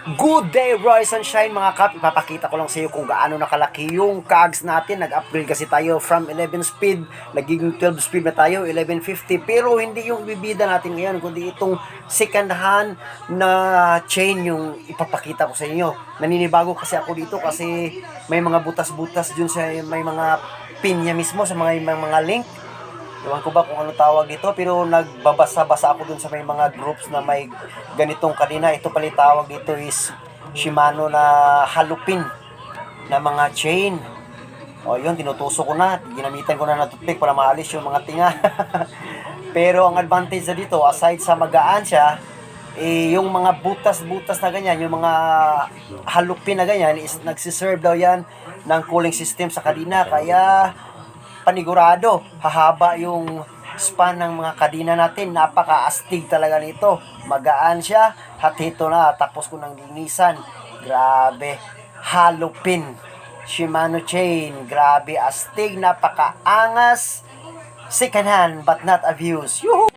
Good day, Roy Sunshine mga kap. Ipapakita ko lang sa iyo kung gaano nakalaki yung cogs natin. Nag-upgrade kasi tayo from 11 speed, nagiging 12 speed na tayo, 1150. Pero hindi yung bibida natin ngayon, kundi itong second hand na chain yung ipapakita ko sa inyo. Naninibago kasi ako dito kasi may mga butas-butas dun sa may mga pin niya mismo sa mga link. Ewan ko ba kung ano tawag dito, pero nagbabasa-basa ako dun sa may mga groups na may ganitong kadena. Ito pala tawag dito is Shimano na halupin na mga chain. O yun, tinutusok ko na, ginamitan ko na ng toothpick para maalis yung mga tinga. Pero ang advantage na dito, aside sa magaan siya, yung mga butas-butas na ganyan, yung mga halupin na ganyan, is nagsiserve daw yan ng cooling system sa kadena. Kaya panigurado, hahaba yung span ng mga kadena natin. Napaka-astig talaga nito. Magaan siya. Hatito na. Tapos ko nang linisan. Grabe. Halupin. Shimano chain. Grabe astig. Napaka-angas. Second hand but not abused. Yuhu!